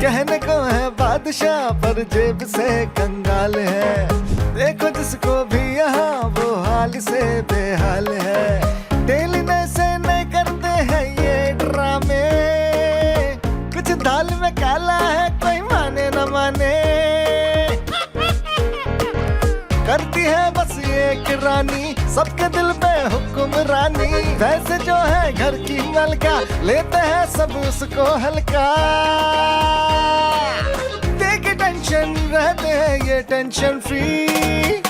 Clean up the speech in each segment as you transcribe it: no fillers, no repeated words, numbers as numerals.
कहने को है बादशाह पर जेब से कंगाल है। देखो जिसको भी यहाँ वो हाल से बेहाल है। डेली से नहीं करते हैं ये ड्रामे, कुछ दाल में काला है कोई माने न माने। करती है बस एक रानी सबके दिल पे हुक्मरानी। वैसे जो है घर की मलका लेते हैं सब उसको हल्का। देख टेंशन रहते हैं ये टेंशन फ्री।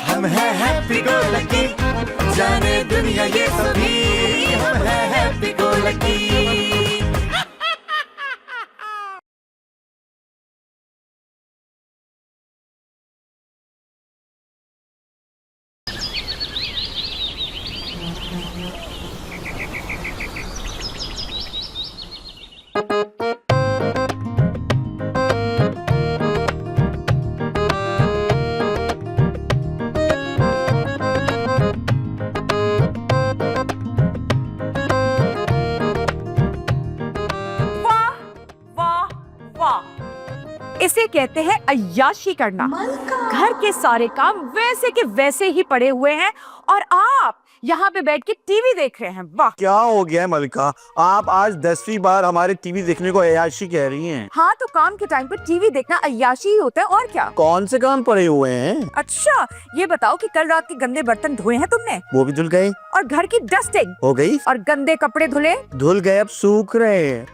हम हैं हैप्पी गो लकी, जाने दुनिया ये सभी। हम हैं हैप्पी गो लकी। इसे कहते हैं अय्याशी करना। घर के सारे काम वैसे के वैसे ही पड़े हुए हैं और आप यहाँ पे बैठ के टीवी देख रहे हैं। वाह, क्या हो गया है मलिका, आप आज 10वीं बार हमारे टीवी देखने को अय्याशी कह रही हैं। हाँ, तो काम के टाइम पर टीवी देखना अय्याशी ही होता है और क्या। कौन से काम पड़े हुए हैं? अच्छा, ये बताओ कि कल रात के गंदे बर्तन धोए हैं तुमने? वो भी धुल गए। और घर की डस्टिंग हो गई। और गंदे कपड़े धुले? धुल गए, अब सूख रहे हैं।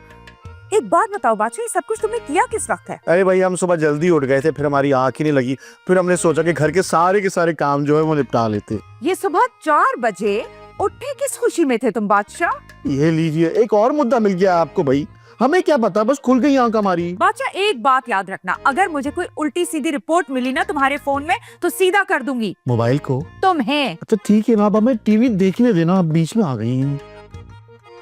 एक बात बताओ बादशाह, ये सब कुछ तुमने किया किस वक्त है? अरे भाई, हम सुबह जल्दी उठ गए थे, फिर हमारी आँख ही नहीं लगी। फिर हमने सोचा कि घर के सारे काम जो है वो निपटा लेते। ये सुबह 4 बजे उठे किस खुशी में थे तुम बादशाह? ये लीजिए, एक और मुद्दा मिल गया आपको। भाई हमें क्या पता, बस खुल गई आँख हमारी। बादशाह एक बात याद रखना, अगर मुझे कोई उल्टी सीधी रिपोर्ट मिली ना तुम्हारे फोन में तो सीधा कर दूंगी। मोबाइल को? तुम्हें। अच्छा ठीक है ना, अब हमें टीवी देखने देना, आप बीच में आ गई हैं।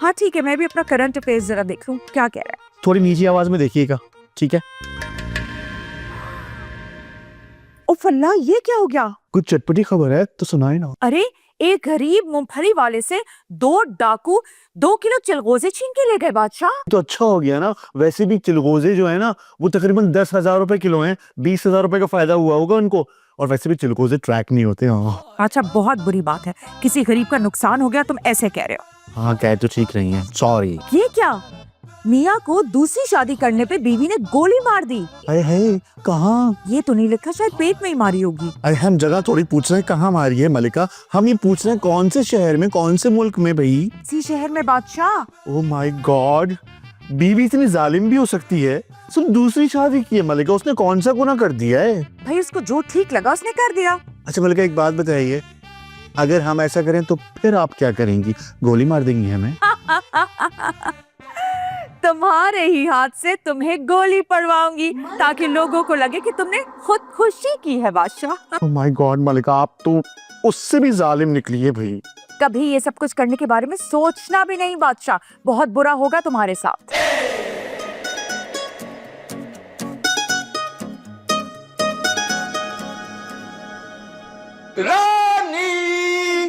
हाँ ठीक है, मैं भी अपना करंट अफेयर्स जरा देख लूं क्या कह रहा है। थोड़ी नीची आवाज में देखिएगा, ठीक है? उफ अल्लाह, ये क्या हो गया? कुछ चटपटी खबर है तो सुनाए ना। अरे, एक गरीब मूंगफली वाले से 2 डाकू 2 किलो चिलगोजे छीन के ले गए बादशाह। तो अच्छा हो गया ना, वैसे भी चिलगोजे जो है ना वो तकरीबन 10,000 रुपए किलो हैं। 20,000 रुपए का फायदा हुआ होगा उनको। और वैसे भी चिलगोजे ट्रैक नहीं होते। हाँ अच्छा, बहुत बुरी बात है, किसी गरीब का नुकसान हो गया, तुम ऐसे कह रहे हो। हाँ, कह तो ठीक रही हैं, सॉरी। ये क्या, मियाँ को दूसरी शादी करने पे बीवी ने गोली मार दी। अरे कहाँ? ये तो नहीं लिखा, शायद पेट में ही मारी होगी। अरे हम जगह थोड़ी पूछ रहे हैं कहाँ मारी है मलिका, हम ये पूछ रहे हैं कौन से शहर में, कौन से मुल्क में भाई? इसी शहर में बादशाह। ओह माय गॉड, बीवी इतनी जालिम भी हो सकती है। सिर्फ दूसरी शादी की है मलिका, उसने कौन सा गुनाह कर दिया है? भाई उसको जो ठीक लगा उसने कर दिया। अच्छा मलिका, एक बात बताइए, अगर हम ऐसा करें तो फिर आप क्या करेंगी? गोली मार देंगी हमें? तुम्हारे ही हाथ से तुम्हें गोली पड़वाऊंगी ताकि लोगों को लगे कि तुमने खुदकुशी की है बादशाह। ओह माय गॉड मलिका, आप तो उससे भी जालिम निकली है भाई। कभी ये सब कुछ करने के बारे में सोचना भी नहीं बादशाह, बहुत बुरा होगा तुम्हारे साथ। रानी!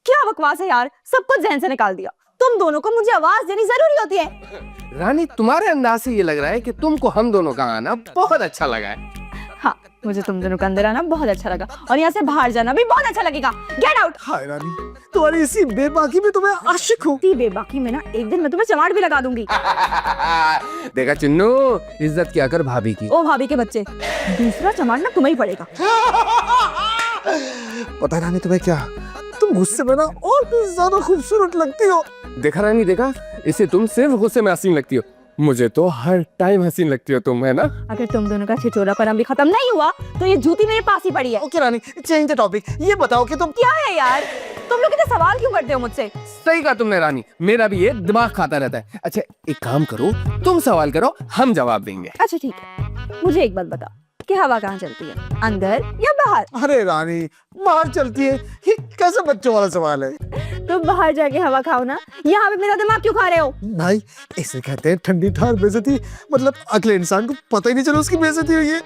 क्या बकवास है यार, सब कुछ जहन से निकाल दिया। तुम दोनों को मुझे आवाज देनी जरूरी होती है। रानी, तुम्हारे अंदाज से ये लग रहा है कि तुमको हम दोनों का आना बहुत अच्छा लगा है। हाँ, मुझे तुम दोनों का अंदर आना बहुत अच्छा लगा और यहाँ से बाहर जाना भी बहुत अच्छा लगेगा। Get out. हाय रानी, तुम्हारी इसी बेबाकी में तुम्हें आशिक हूँ। इसी बेबाकी में ना एक दिन मैं तुम्हें चमाट भी लगा दूंगी। देखा चुन्नू, इज्जत किया कर भाभी की। ओ भाभी के बच्चे, दूसरा चमाट ना तुम्हें ही पड़ेगा। पता रानी तुम्हें क्या, तुम गुस्से में ना और भी ज्यादा खूबसूरत लगती हो। देखा रानी, देखा, इसे तुम सिर्फ गुस्से में हसीन लगती हो, मुझे तो हर टाइम हसीन लगती हो तुम, है ना? अगर तुम दोनों का छिछोरापन भी खत्म नहीं हुआ तो ये जूती मेरे पास ही पड़ी है। Okay Rani, change the topic. ये बताओ कि तुम क्या है यार, तुम लोग इतने सवाल क्यों करते हो मुझसे? सही कहा तुमने रानी, मेरा भी ये दिमाग खाता रहता है। अच्छा एक काम करो, तुम सवाल करो, हम जवाब देंगे। अच्छा ठीक है, मुझे एक बात बताओ कि हवा कहाँ चलती है, अंदर या बाहर? अरे रानी, बाहर चलती है। ये कैसा बच्चों वाला सवाल है? तुम बाहर जाके हवा खाओ ना, यहाँ पे मेरा दिमाग क्यों खा रहे हो? भाई इसे कहते हैं ठंडी ठार बेइज्जती, मतलब अगले इंसान को पता ही नहीं चला उसकी बेइज्जती हुई है।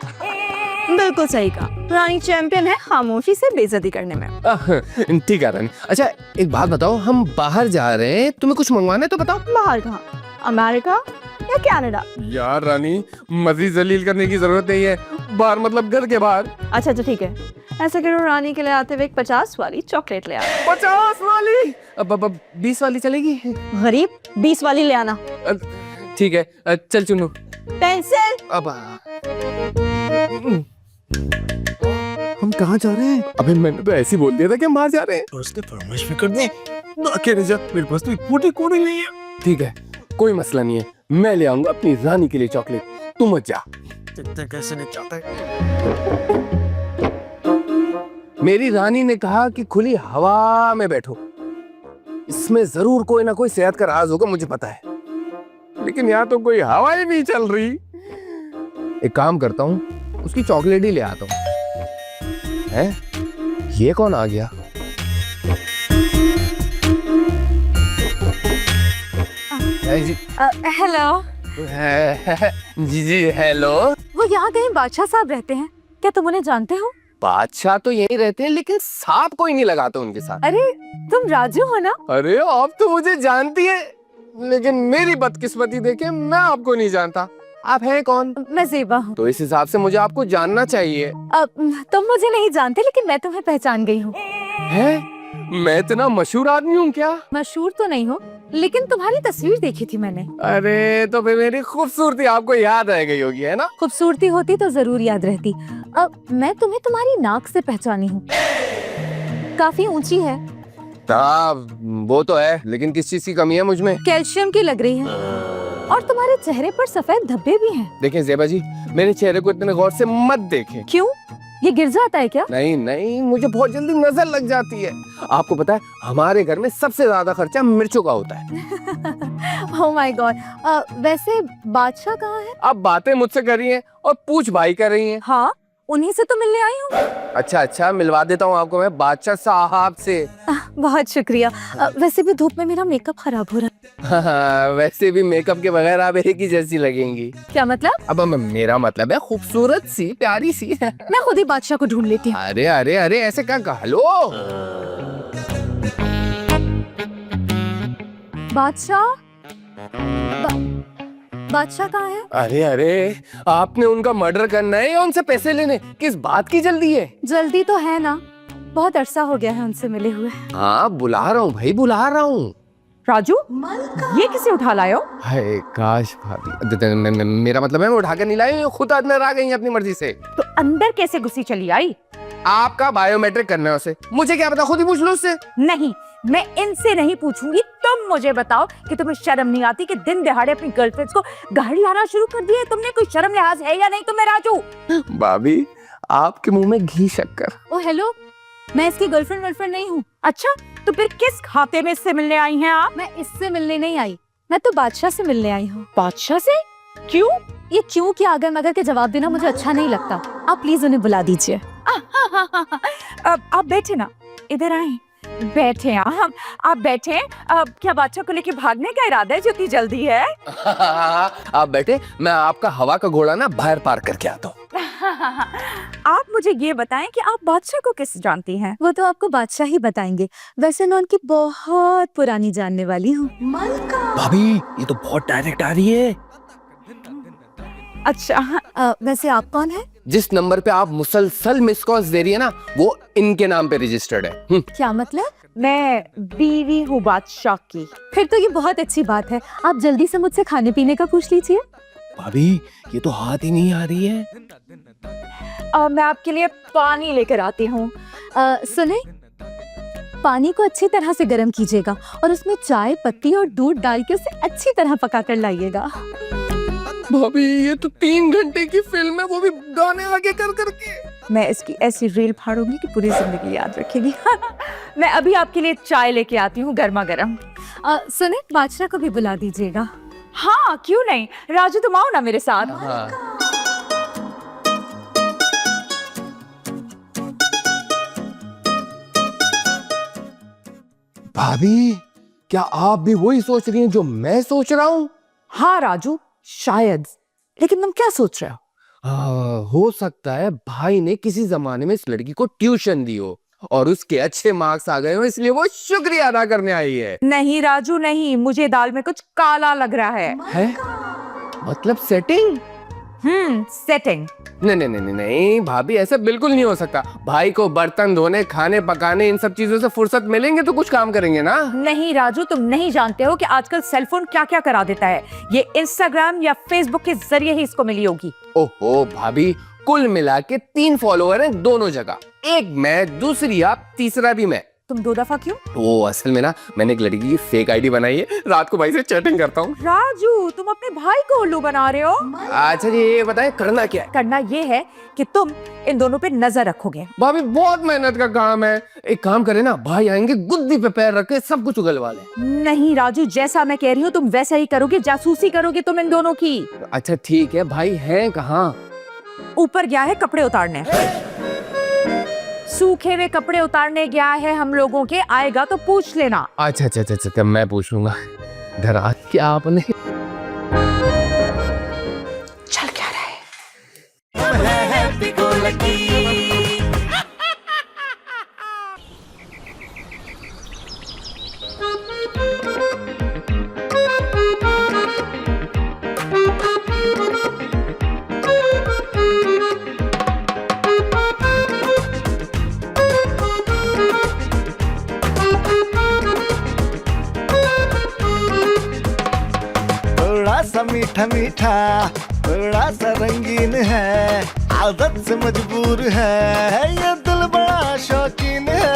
बिल्कुल सही कहा, रानी चैंपियन है खामोशी से बेइज्जती करने में। ठीक है रानी। अच्छा एक बात बताओ, हम बाहर जा रहे हैं, तुम्हें कुछ मंगवाना है तो बताओ। बाहर कहाँ? अमेरिका, या कनाडा? यार रानी, मजीद जलील करने की जरूरत नहीं है। बाहर मतलब घर के बाहर। अच्छा तो ठीक है, ऐसा करो रानी के लिए आते हुए एक 50 वाली चॉकलेट ले आना। 50 वाली? अब 20 वाली चलेगी? गरीब, 20 वाली ले आना। ठीक है, चल चुनू। पेंसिल। अब हम कहाँ जा रहे हैं? अबे मैंने तो ऐसे ही बोल दिया था कि हम बाहर जा रहे हैं। और उसके फरमाइश भी कर दे ना, अकेले जा, मेरे पास तो एक मोटी कोड़ी नहीं है। ठीक है, कोई मसला नहीं है, मैं ले आऊंगा अपनी रानी के लिए चॉकलेट, तू मत जा। कैसे नहीं चाहता है? मेरी रानी ने कहा कि खुली हवा में बैठो, इसमें जरूर कोई ना कोई सेहत का राज होगा, मुझे पता है, लेकिन यहाँ तो कोई हवा ही नहीं चल रही। एक काम करता हूँ, उसकी चॉकलेट ही ले आता हूँ। हैं? ये कौन आ गया? हेलो। जी जी हेलो। वो यहाँ कहीं बादशाह साहब रहते हैं क्या, तुम उन्हें जानते हो? बादशाह तो यही रहते हैं, लेकिन सांप कोई नहीं लगाता उनके साथ। अरे तुम राजू हो ना? अरे आप तो मुझे जानती है, लेकिन मेरी बदकिस्मती देखे मैं आपको नहीं जानता। आप हैं कौन? मैं ज़ेबा हूँ। तो इस हिसाब से मुझे आपको जानना चाहिए। तुम मुझे नहीं जानते, लेकिन मैं तुम्हें पहचान गई हूँ। हैं? मैं इतना मशहूर आदमी हूँ क्या? मशहूर तो नहीं हो, लेकिन तुम्हारी तस्वीर देखी थी मैंने। अरे तो फिर मेरी खूबसूरती आपको याद रह गई होगी, है ना? खूबसूरती होती तो जरूर याद रहती। मैं तुम्हें तुम्हारी नाक से पहचानी हूँ, काफी ऊंची है। वो तो है, लेकिन किस चीज की कमी है मुझ में? कैल्शियम की लग रही है, और तुम्हारे चेहरे पर सफेद धब्बे भी हैं। देखें ज़ेबा जी, मेरे चेहरे को इतने गौर से मत देखें। क्यों, ये गिर जाता है क्या? नहीं नहीं, मुझे बहुत जल्दी नजर लग जाती है। आपको पता है, हमारे घर में सबसे ज्यादा खर्चा मिर्चों का होता है। Oh my God. वैसे बादशाह कहाँ है? आप बातें मुझसे कर रही हैं और पूछ भाई कर रही हैं। हाँ, उन्हीं से तो मिलने आई हूँ। अच्छा अच्छा, मिलवा देता हूँ आपको मैं बादशाह साहब से। बहुत शुक्रिया। वैसे भी धूप में मेरा मेकअप खराब हो रहा है। हाँ, वैसे भी मेकअप के बगैर आप एक ही जैसी लगेंगी। क्या मतलब? अब मेरा मतलब है खूबसूरत सी, प्यारी सी। मैं खुद ही बादशाह को ढूंढ लेती हूँ। अरे अरे अरे, ऐसे क्या कह लो? बादशाह बादशाह कहाँ है? अरे अरे, आपने उनका मर्डर करना है या उनसे पैसे लेने? किस बात की जल्दी है? जल्दी तो है ना, बहुत अरसा हो गया है उनसे मिले हुए। हाँ, बुला रहा हूँ भाई, बुला रहा हूँ। राजू, ये किसे उठा लाए हो? हाय काश भाभी, मेरा मतलब है मैं उठा कर नहीं लाई, खुद अंदर आ गई हैं अपनी मर्जी से। तो अंदर कैसे घुसी चली आई? आपका बायोमेट्रिक करना है उसे, मुझे क्या पता, खुद ही पूछ लो उससे। नहीं, मैं इनसे नहीं पूछूंगी। तुम मुझे बताओ कि तुम्हें शर्म नहीं आती कि दिन दहाड़े अपनी गर्लफ्रेंड्स को घर लाना शुरू कर दिया है? तुमने कोई शर्म लिहाज है या नहीं तुम्हें राजू? भाभी, आपके मुंह में घी शक्कर। ओ हेलो, मैं इसकी गर्लफ्रेंड वर्लफ्रेंड नहीं हूँ। अच्छा, तो फिर किस खाते में इससे मिलने आई हैं आप? मैं इससे मिलने नहीं आई, मैं तो बादशाह से मिलने आई हूँ। बादशाह से? क्यों? ये क्यों के आगे मगर के जवाब देना मुझे अच्छा नहीं लगता। आप प्लीज उन्हें बुला दीजिए। आप बैठे ना, इधर आए, बैठे। आप बैठे। क्या बादशाह को लेके भागने का इरादा है जो इतनी जल्दी है? आप बैठे, मैं आपका हवा का घोड़ा ना बाहर पार करके आता हूँ। आप मुझे ये बताएं कि आप बादशाह को किस जानती हैं? वो तो आपको बादशाह ही बताएंगे, वैसे मैं उनकी बहुत पुरानी जानने वाली हूँ। भाभी, ये तो बहुत डायरेक्ट आ रही है। अच्छा, वैसे आप कौन है? जिस नंबर पे आप मुसलसल मिस कॉल्स दे रही है ना, वो इनके नाम पे रजिस्टर्ड है। क्या मतलब? मैं बीवी हूँ बादशाह की। फिर तो ये बहुत अच्छी बात है, आप जल्दी से मुझसे खाने पीने का पूछ लीजिए। भाभी, ये तो हाथ ही नहीं आ रही है। मैं आपके लिए पानी लेकर आती हूँ। सुने, पानी को अच्छी तरह से गर्म कीजिएगा और उसमें चाय पत्ती और दूध डाल के उसे अच्छी तरह पका कर लाइएगा। भाभी, ये तो 3 घंटे की फिल्म है, वो भी गाने आगे कर करके। मैं इसकी ऐसी रील फाड़ूंगी कि पूरी जिंदगी याद रखेगी। मैं अभी आपके लिए चाय लेके आती हूँ गर्मा गर्म। सुने, बादशाह को भी बुला दीजिएगा। हाँ, क्यों नहीं। राजू, तुम आओ ना मेरे साथ। हाँ। भाभी, क्या आप भी वही सोच रही हैं जो मैं सोच रहा हूँ? हाँ राजू, शायद, लेकिन तुम क्या सोच रहे हो? हो सकता है भाई ने किसी जमाने में इस लड़की को ट्यूशन दी हो और उसके अच्छे मार्क्स आ गए हो, इसलिए वो शुक्रिया अदा करने आई है। नहीं राजू नहीं, मुझे दाल में कुछ काला लग रहा है। मतलब सेटिंग? सेटिंग। नहीं नहीं नहीं नहीं भाभी, ऐसा बिल्कुल नहीं हो सकता। भाई को बर्तन धोने, खाने पकाने, इन सब चीजों से फुर्सत मिलेंगे तो कुछ काम करेंगे ना। नहीं राजू, तुम नहीं जानते हो कि आजकल सेलफोन क्या क्या करा देता है। ये इंस्टाग्राम या फेसबुक के जरिए ही इसको मिली होगी। ओहो भाभी, कुल मिला के 3 फॉलोअर हैं दोनों जगह। एक मैं, दूसरी आप, तीसरा भी मैं। तुम 2 दफा क्यों? वो असल में ना, मैंने एक लड़की की फेक आईडी बनाई है, रात को भाई से चैटिंग करता हूँ। राजू, तुम अपने भाई को उल्लू बना रहे हो। अच्छा जी, ये बताएं करना क्या है? करना ये है कि तुम इन दोनों पे नजर रखोगे। भाभी बहुत मेहनत का काम है। एक काम करे ना, भाई आएंगे गुद्दी पे पैर रख के सब कुछ उगलवा ले। नहीं राजू, जैसा मैं कह रही हूँ तुम वैसा ही करोगे। जासूसी करोगे तुम इन दोनों की। अच्छा ठीक है, भाई हैं कहाँ? ऊपर गया है कपड़े उतारने। सूखे हुए कपड़े उतारने गया है हम लोगों के। आएगा तो पूछ लेना। अच्छा अच्छा अच्छा अच्छा, मैं पूछ लूंगा। डरा क्या आपने? चल क्या रहा है? हम हैं हैप्पी गो लकी। थोड़ा सा मीठा मीठा, थोड़ा सा रंगीन है, आदत से मजबूर है, ये दिल बड़ा शौकीन है।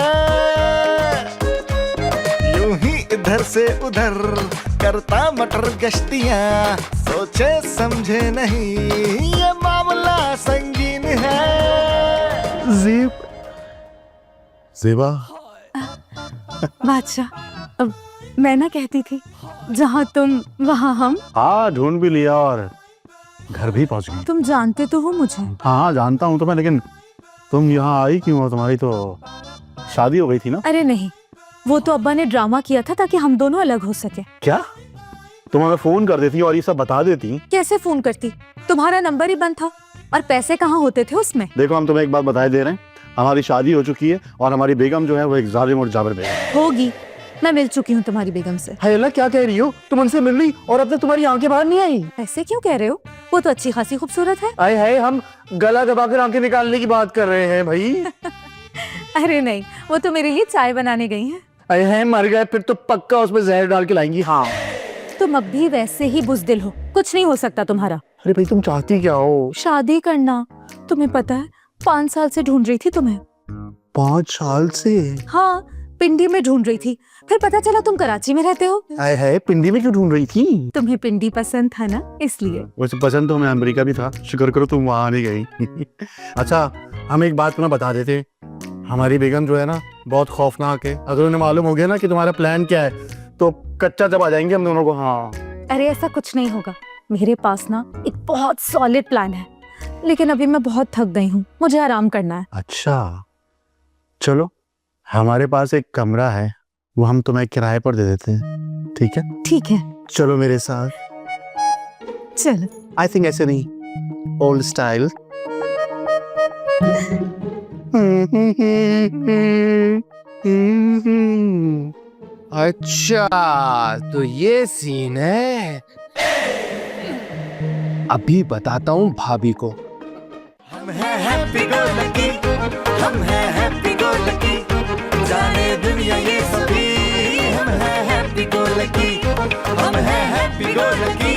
यूं ही इधर से उधर करता मटर गश्तियां, सोचे समझे नहीं ये मामला संगीन है। जेबा, बादशाह, अब मैं ना कहती थी जहाँ तुम वहाँ हम। हाँ ढूंढ भी लिया और घर भी पहुंच गई। तुम जानते तो हो मुझे। हाँ जानता हूँ तो मैं, लेकिन तुम यहाँ आई क्यों हो? तुम्हारी तो शादी हो गई थी ना? अरे नहीं, वो तो अब्बा ने ड्रामा किया था ताकि हम दोनों अलग हो सके। क्या तुम हमें फोन कर देती और ये सब बता देती? कैसे फोन करती? तुम्हारा नंबर ही बंद था और पैसे कहाँ होते थे उसमें। देखो हम तुम्हें एक बात बताए दे रहे हैं, हमारी शादी हो चुकी है और हमारी बेगम जो है वो एक जालिम और जाबिर बेगम होगी। मैं मिल चुकी हूँ तुम्हारी बेगम से। हाय अल्लाह, क्या कह रही हो? तुम उनसे मिल रही और अब तक तुम्हारी आंखें बाहर नहीं आई? ऐसे क्यों कह रहे हो? वो तो अच्छी खासी खूबसूरत है। आए हाय, हम गला दबाकर आंखें निकालने की बात कर रहे हैं भाई। अरे नहीं, वो तो मेरे लिए चाय बनाने गई हैं। आए हाय, मर गए फिर तो पक्का उसमें जहर डाल के लाएंगी। हाँ तुम अब भी वैसे ही बुज़दिल हो, कुछ नहीं हो सकता तुम्हारा। अरे भाई, तुम चाहती क्या हो? शादी करना। तुम्हें पता है 5 साल से ढूंढ रही थी तुम्हें। 5 साल से? हाँ, पिंडी में ढूंढ रही थी, फिर पता चला तुम कराची में रहते हो। आए हाय, पिंडी में क्यों ढूंढ रही थी? तुम्हें पिंडी पसंद था ना, इसलिए। वैसे पसंद तो हमें अमेरिका भी था, शुक्र करो तुम वहां नहीं गई। अच्छा हम एक बात तुम्हें बता देते, हमारी बेगम जो है ना बहुत खौफनाक है। अगर उन्हें मालूम हो गया ना कि तुम्हारा प्लान क्या है तो कच्चा दबा जाएंगे हम दोनों को। हाँ अरे ऐसा कुछ नहीं होगा, मेरे पास ना एक बहुत सॉलिड प्लान है, लेकिन अभी मैं बहुत थक गई हूँ, मुझे आराम करना है। अच्छा चलो, हमारे पास एक कमरा है, वो हम तुम्हें किराए पर दे देते हैं, ठीक है? ठीक है, चलो मेरे साथ। चलो। आई थिंक ऐसे नहीं, ओल्ड स्टाइल। अच्छा तो ये सीन है। अभी बताता हूँ भाभी को। हम हैं हैप्पी गो लकी, हम हैं हैप्पी गो लकी, जाने दुनिया ये सभी। हम हैं हैप्पी गो लकी, हम हैं हैप्पी गो लकी,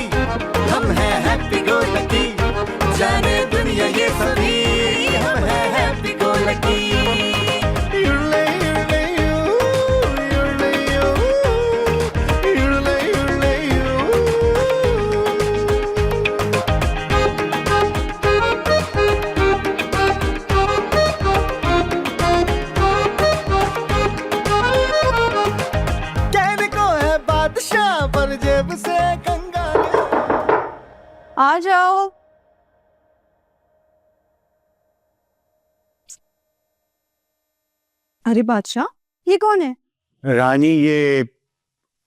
हम हैं हैप्पी गो लकी, जाने दुनिया ये सभी। हम हैं हैप्पी गो लकी। पर जेब से कंगाल। आ जाओ। अरे बादशाह, ये कौन है? रानी, ये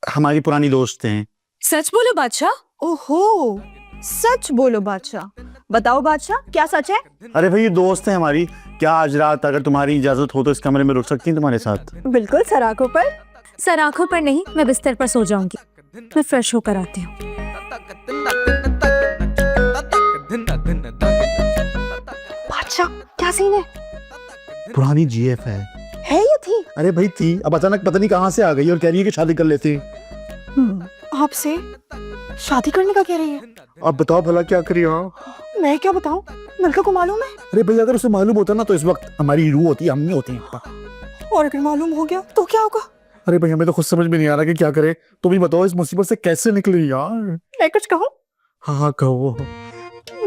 हमारी पुरानी दोस्त हैं। सच बोलो बादशाह। ओहो, सच बोलो बादशाह। बताओ बादशाह, क्या सच है? अरे भाई ये दोस्त है हमारी, क्या आज रात अगर तुम्हारी इजाजत हो तो इस कमरे में रुक सकती हैं तुम्हारे साथ? बिल्कुल, सर आंखों पर। सर आंखों पर नहीं, मैं बिस्तर पर सो जाऊंगी। मैं फ्रेश होकर आती हूँ। क्या सीन है? पुरानी जीएफ है। ये थी? अरे भाई थी, अब अचानक पता नहीं कहाँ से आ गई और कह रही है कि शादी कर लेते। आपसे शादी करने का कह रही है? अब बताओ भला क्या करिए। हाँ मैं क्या बताऊं? मलका को मालूम है? अरे भाई अगर उसे मालूम होता ना तो इस वक्त हमारी रूह होती, हम नहीं होती। और अगर मालूम हो गया तो क्या होगा? अरे भाई हमें तो खुद समझ में नहीं आ रहा कि क्या करे। तुम ही बताओ इस मुसीबत से कैसे निकले यार। मैं कुछ कहूं? हाँ कहो।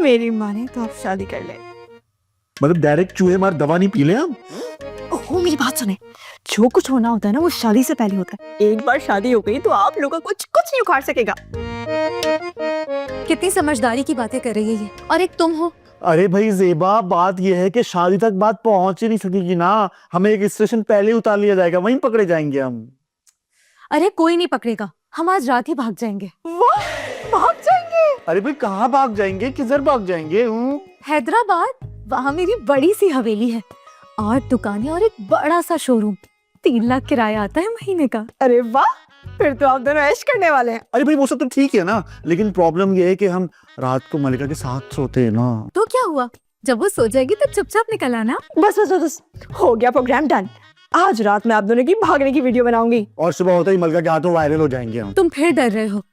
मेरी माने तो आप शादी कर ले। मतलब डायरेक्ट चूहे मार दवा नहीं पी ले हम। ओहो मेरी बात सुने, जो कुछ होना होता है ना वो शादी से पहले होता है। एक बार शादी हो गई तो आप लोगों को कुछ नहीं उखाड़ सकेगा। कितनी समझदारी की बातें कर रही है ये। और एक तुम हो। अरे भाई जेबा, बात यह है कि शादी तक बात पहुंच ही नहीं सकेगी ना। हमें एक स्टेशन पहले ही उतार लिया जाएगा, वहीं पकड़े जाएंगे हम। अरे कोई नहीं पकड़ेगा, हम आज रात ही भाग जाएंगे। वाह, भाग जाएंगे? अरे भाई कहाँ भाग जाएंगे, किधर भाग जाएंगे? हैदराबाद, वहाँ मेरी बड़ी सी हवेली है, 8 दुकानें और एक बड़ा सा शोरूम। 3 लाख किराया आता है महीने का। अरे वाह, फिर तो आप दोनों ऐश करने वाले हैं। अरे भाई वो सब तो ठीक है ना, लेकिन प्रॉब्लम ये है कि हम रात को मलिका के साथ सोते हैं ना। तो क्या हुआ, जब वो सो जाएगी तो चुपचाप निकल आना। बस बस बस, हो गया प्रोग्राम डन। आज रात मैं आप दोनों की भागने की वीडियो बनाऊंगी और सुबह होते ही मलिका के हाथों वायरल हो जाएंगे हम। तुम फिर डर रहे हो।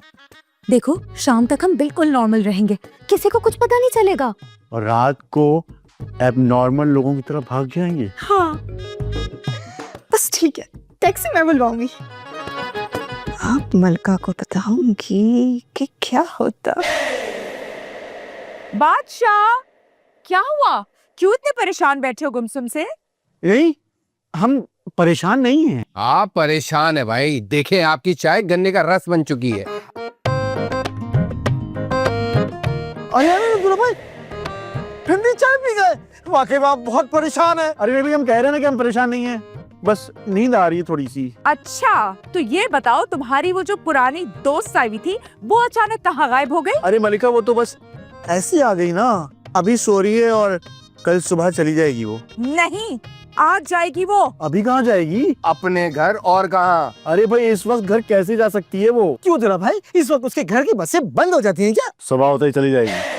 देखो शाम तक हम बिल्कुल नॉर्मल रहेंगे, किसी को कुछ पता नहीं चलेगा। और रात को एबनॉर्मल लोगों की तरफ भाग जाएंगे। हाँ बस ठीक है, टैक्सी मैं बुलवाऊंगी। आप मलका को बताऊंगी कि क्या होता। बादशाह, क्या हुआ? क्यों इतने परेशान बैठे हो गुमसुम से? नहीं, हम परेशान नहीं हैं। आप परेशान है भाई। देखें आपकी चाय गन्ने का रस बन चुकी है। अरे दुला भाई, ठंडी चाय पी गए। वाकई आप बहुत परेशान है। अरे भाई हम कह रहे हैं ना कि हम परेशान नहीं हैं, बस नींद आ रही है थोड़ी सी। अच्छा तो ये बताओ, तुम्हारी वो जो पुरानी दोस्त आई थी वो अचानक कहाँ गायब हो गई? अरे मलिका वो तो बस ऐसी आ गई ना, अभी सो रही है और कल सुबह चली जाएगी वो। नहीं, आज जाएगी वो। अभी कहाँ जाएगी? अपने घर और कहाँ? अरे भाई इस वक्त घर कैसे जा सकती है वो? क्यों जरा भाई, इस वक्त उसके घर की बसें बंद हो जाती हैं क्या? सुबह होते ही चली जाएगी।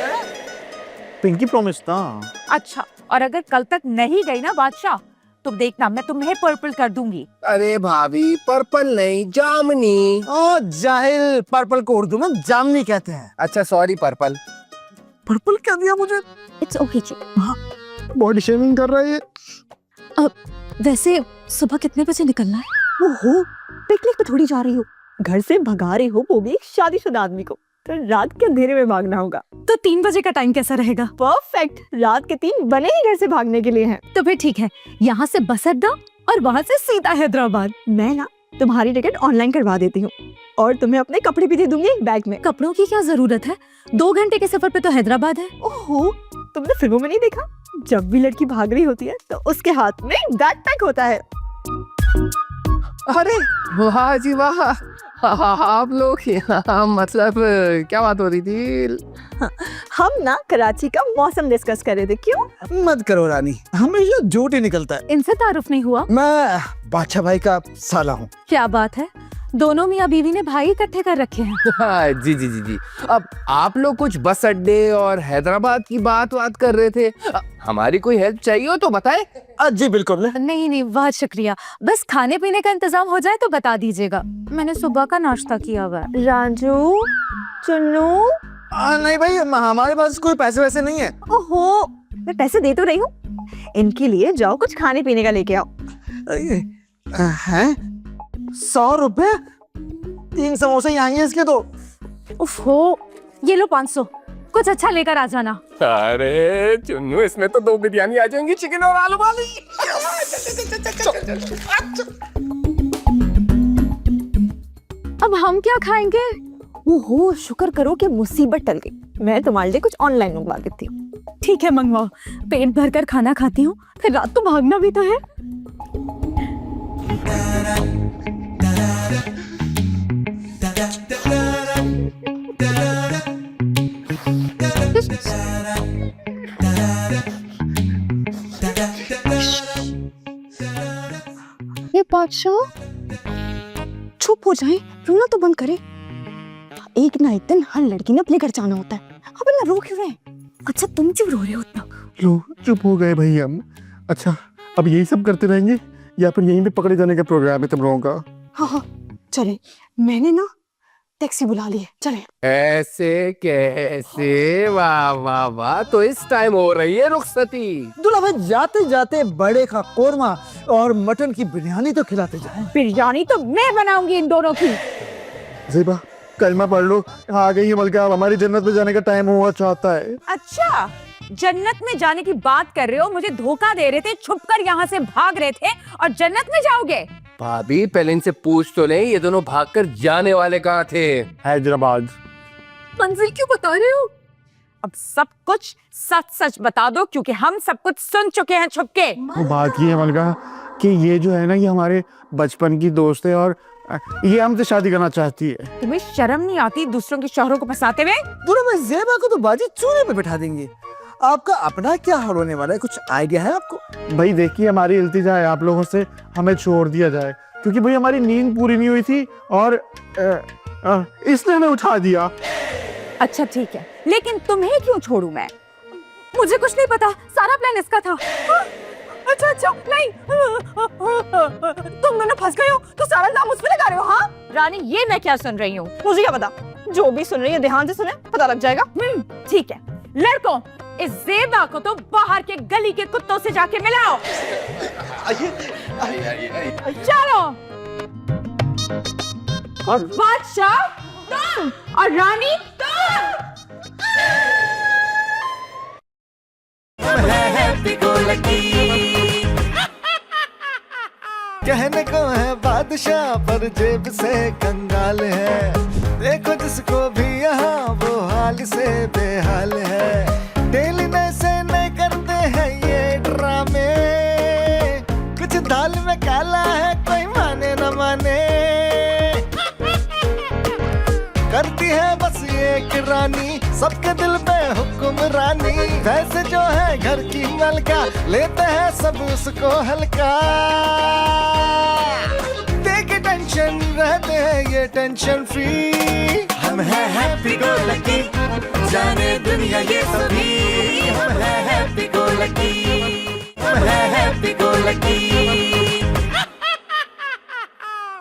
पिंकी प्रॉमिस था। अच्छा, और अगर कल तक नहीं गई ना बादशाह, तो देखना मैं तुम्हें पर्पल कर दूंगी। अरे भाभी, पर्पल नहीं जामनी। ओ जाहिल, पर्पल को उर्दू में जामनी कहते हैं। अच्छा सॉरी पर्पल। पर्पल क्या दिया मुझे? इट्स ओके जी। बॉडी शेविंग कर रहा है। वैसे सुबह कितने बजे निकलना है? ओहो, पिकनिक पे थोड़ी जा रही हो, घर से भगा रही हो, वो भी एक शादीशुदा आदमी को, तो रात के अंधेरे में भागना होगा। तो 3 बजे का टाइम कैसा रहेगा? परफेक्ट, रात के 3 बने ही घर से भागने के लिए हैं। तो फिर ठीक है, यहाँ से बस अड्डा और वहाँ से सीधा हैदराबाद। मैं ना तुम्हारी टिकट ऑनलाइन करवा देती हूँ और तुम्हें अपने कपड़े भी दे दूंगी एक बैग में। कपड़ों की क्या जरूरत है, 2 घंटे के सफर पे तो हैदराबाद है। ओहो, तुमने फिल्मों में नहीं देखा, जब भी लड़की भाग रही होती है तो उसके हाथ में बैकपैक होता है। अरे वाह जी वाह, आप लोग यहाँ मतलब क्या बात हो रही थी? हम ना कराची का मौसम डिस्कस कर रहे थे। क्यों? मत करो रानी, हमेशा झूठ ही निकलता है। इनसे तारुफ नहीं हुआ? मैं बादशाह भाई का साला हूँ। क्या बात है, दोनों मियाँ बीवी ने भाई इकट्ठे कर रखे हैं। हाँ, जी जी जी जी। अब आप लोग कुछ बस अड्डे और हैदराबाद की बात कर रहे थे। हमारी कोई हेल्प चाहिए हो तो बताएं। जी बिल्कुल। नहीं नहीं, बहुत शुक्रिया, बस खाने पीने का इंतजाम हो जाए तो बता दीजिएगा। मैंने सुबह का नाश्ता किया हुआ है। राजू, चुन्नू। नहीं भाई, हमारे पास कोई पैसे वैसे नहीं है। ओहो, मैं पैसे दे तो रही हूँ, इनके लिए जाओ कुछ खाने पीने का लेके आओ। हैं? 100 रुपए? 3 समोसे यहाँ ही है इसके तो। ओहो, ये लो 500, कुछ अच्छा लेकर आ जाना। अरे चुन्नू, इसमें तो 2 बिरयानी आ जाएंगी, चिकन और आलू वाली। अब हम क्या खाएंगे? ओहो, शुक्र करो कि मुसीबत टल गई। मैं तुम्हारे लिए कुछ ऑनलाइन मंगवा देती हूँ। ठीक है, मंगवाओ, पेट भर कर खाना खाती हूँ, फिर रात को भागना भी तो है। ये बादशाह चुप हो जाए, रोना तो बंद करे। एक ना एक दिन हर लड़की ने अपने घर जाना होता है, अब ना रो क्यों रहे? अच्छा तुम क्यों रो रहे हो इतना? लो चुप हो गए भाई हम। अच्छा अब यही सब करते रहेंगे या फिर यहीं पे पकड़े जाने का प्रोग्राम है तुम लोगों का? हाँ हाँ चले, मैंने ना टैक्सी बुला ली है, चले। ऐसे कैसे? वाह वाह वाह, तो इस टाइम हो रही है रुखसती। दूल्हा भाई जाते जाते बड़े का कोरमा और मटन की बिरयानी तो खिलाते जाए। बिरयानी तो मैं बनाऊंगी इन दोनों की। ज़ेबा कलमा पढ़ लो, आ गई है मलका, अब हमारी जन्नत में जाने का टाइम हुआ चाहता है। अच्छा जन्नत में जाने की बात कर रहे हो, मुझे धोखा दे रहे थे, छुपकर यहाँ से भाग रहे थे और जन्नत में जाओगे? भाभी पहले इनसे पूछ तो नहीं, ये दोनों भागकर जाने वाले कहाँ थे? हैदराबाद। मंजिल क्यों बता रहे हो? अब सब कुछ सच सच बता दो क्योंकि हम सब कुछ सुन चुके हैं छुपके। वो बात ये है मलका कि ये जो है ना ये हमारे बचपन की दोस्त है और ये हमसे शादी करना चाहती है। तुम्हें शर्म नहीं आती दूसरों के शौहरों को फंसाते हुए? दूल्हा भाई ज़ेबा को तो बाजी चूल्हे पे बैठा देंगे। आपका अपना क्या हाल होने वाला है, कुछ आइडिया है आपको? भाई देखिए हमारी इल्तिजा है आप लोगों से, हमें छोड़ दिया जाए क्योंकि भाई हमारी नींद पूरी नहीं हुई थी और इसने हमें उठा दिया। अच्छा ठीक है, लेकिन तुम्हें क्यों छोड़ूं मैं? मुझे कुछ नहीं पता, सारा प्लान इसका था। अच्छा अच्छा नहीं, तुम दोनों फंस गए हो तो सारा नाम उस पे लगा रहे हो। हाँ रानी ये मैं क्या सुन रही हूँ? मुझे क्या पता, जो भी सुन रही है ध्यान से सुने, पता लग जाएगा। ठीक है लड़कों, इस ज़ेबा को तो बाहर के गली के कुत्तों से जाके मिलाओ। चलो। और बादशाह तुम और रानी तुम। कहने को है बादशाह पर जेब से कंगाल है, देखो जिसको भी यहाँ वो हाल से बेहाल है। डेली से नहीं करते हैं ये ड्रामे, कुछ दाल में काला है कोई माने न माने। करती है बस ये कि रानी सबके दिल पे हुक्मरानी, वैसे जो है घर की मलका लेते हैं सब उसको हल्का। देके टेंशन रहते हैं ये टेंशन फ्री, हम हैं हैप्पी गो लकी, जाने दुनिया ये सभी। हम हैं हैप्पी गो लकी, हम हैं हैप्पी गो लकी।